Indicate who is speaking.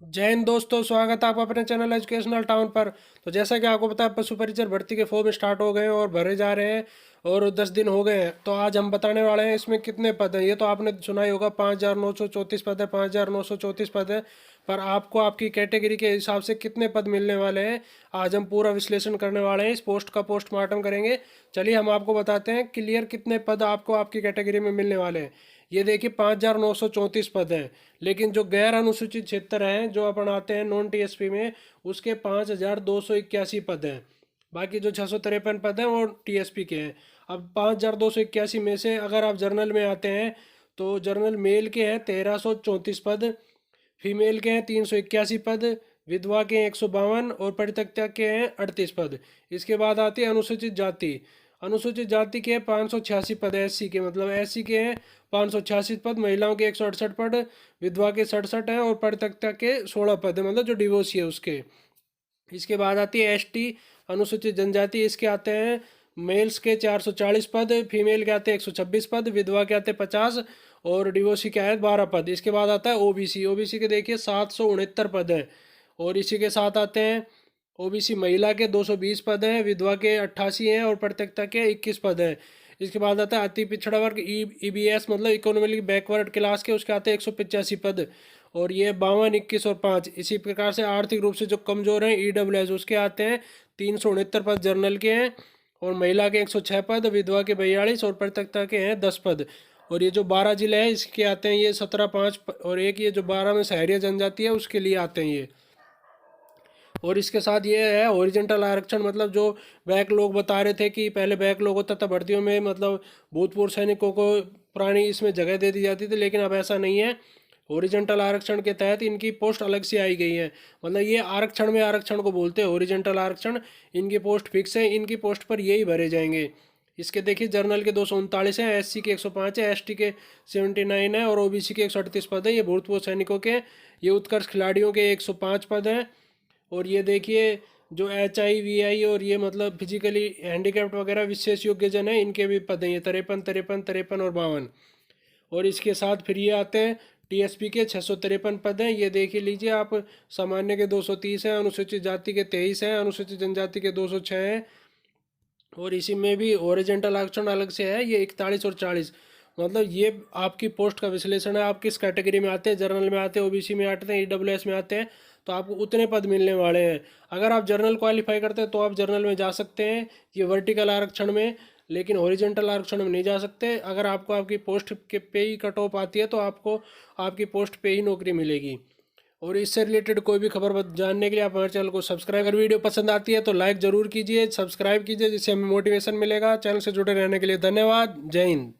Speaker 1: जय हिंद दोस्तों, स्वागत है आपका अपने चैनल एजुकेशनल टाउन पर। तो जैसा कि आपको पता है, पशु परिचर भर्ती के फॉर्म स्टार्ट हो गए हैं और भरे जा रहे हैं और 10 दिन हो गए हैं। तो आज हम बताने वाले हैं इसमें कितने पद हैं। ये तो आपने सुना ही होगा, 5,934 पद है, 5,934 पद है। पर आपको आपकी कैटेगरी के हिसाब से कितने पद मिलने वाले हैं, आज हम पूरा विश्लेषण करने वाले हैं। इस पोस्ट का पोस्टमार्टम करेंगे। चलिए हम आपको बताते हैं क्लियर कितने पद आपको आपकी कैटेगरी में मिलने वाले हैं। ये देखिए, 5,934 पद हैं। लेकिन जो गैर अनुसूचित क्षेत्र हैं, जो अपन आते हैं नॉन टीएसपी में, उसके 5,281 पद हैं। बाकी जो 653 पद हैं वो टीएसपी के हैं। अब 5,281 में से अगर आप जर्नल में आते हैं तो जर्नल मेल के हैं 1,334 पद, फीमेल के हैं 381 पद, विधवा के हैं 152 और परित्यक्ता के हैं 38 पद। इसके बाद आती है अनुसूचित जाति। अनुसूचित जाति के 586 पद एससी के, मतलब एससी के हैं 586 पद, महिलाओं के 168 पद, विधवा के 67 हैं और परित्यक्ता के 16 पद है, मतलब जो डिवोर्सी है उसके। इसके बाद आती है एसटी अनुसूचित जनजाति। इसके आते हैं मेल्स के 440 पद, फीमेल के आते हैं 126 पद, विधवा के आते हैं 50 और डिवोर्सी के आए 12 पद। इसके बाद आता है ओबीसी। ओबीसी के देखिए 769 पद हैं। और इसी के साथ आते हैं ओबीसी महिला के 220 पद हैं, विधवा के 88 हैं और परित्यक्ता के 21 पद हैं। इसके बाद आता है अति पिछड़ा वर्ग ईबीएस, मतलब इकोनॉमिकली बैकवर्ड क्लास के, उसके आते हैं 185 पद और ये 52, 21 और 5। इसी प्रकार से आर्थिक रूप से जो कमजोर हैं ईडब्ल्यूएस, उसके आते हैं 369 पद जर्नल के हैं और महिला के 106 पद, विधवा के 42 और परित्यक्ता के हैं 10 पद। और ये जो 12 जिले हैं इसके आते हैं ये 17, 5 और एक, ये जो 12 में शहरिया जनजाति है उसके लिए आते हैं ये। और इसके साथ ये है हॉरिजेंटल आरक्षण, मतलब जो बैक लोग बता रहे थे कि पहले बैक लोग होता था भर्तियों में, मतलब भूतपूर्व सैनिकों को पुरानी इसमें जगह दे दी जाती थी, लेकिन अब ऐसा नहीं है। हॉरिजेंटल आरक्षण के तहत इनकी पोस्ट अलग से आई गई है। मतलब ये आरक्षण में आरक्षण को बोलते हैं हॉरिजेंटल आरक्षण। इनकी पोस्ट फिक्स है, इनकी पोस्ट पर यही भरे जाएंगे। इसके देखिए जर्नल के 239 हैं, एससी के 105 है, एसटी के 79 है और ओबीसी के 138 पद हैं। ये भूतपूर्व सैनिकों के। ये उत्कर्ष खिलाड़ियों के 105 पद हैं। और ये देखिए जो HI VI और ये मतलब फिजिकली हैंडीकैप्ड वगैरह विशेष योग्यजन है, इनके भी पद हैं ये 53, 53, 53 और 52। और इसके साथ फिर ये आते हैं टीएसपी के 653 पद हैं। ये देख ही लीजिए आप, सामान्य के 230 हैं, अनुसूचित जाति के 23 हैं, अनुसूचित जनजाति के 206 हैं और इसी में भी ओरिजेंटल आरक्षण अलग से है, ये 41 और 40। मतलब ये आपकी पोस्ट का विश्लेषण है, आप किस कैटेगरी में आते हैं, जर्नल में आते हैं, ओबीसी में आते हैं, ईडब्ल्यूएस में आते हैं, तो आपको उतने पद मिलने वाले हैं। अगर आप जर्नल क्वालिफाई करते हैं तो आप जर्नल में जा सकते हैं, ये वर्टिकल आरक्षण में, लेकिन हॉरिजेंटल आरक्षण में नहीं जा सकते। अगर आपको आपकी पोस्ट के पे ही कट ऑफ आती है तो आपको आपकी पोस्ट पे ही नौकरी मिलेगी। और इससे रिलेटेड कोई भी खबर जानने के लिए आप हमारे चैनल को सब्सक्राइब, अगर वीडियो पसंद आती है तो लाइक ज़रूर कीजिए, सब्सक्राइब कीजिए, जिससे हमें मोटिवेशन मिलेगा। चैनल से जुड़े रहने के लिए धन्यवाद। जय हिंद।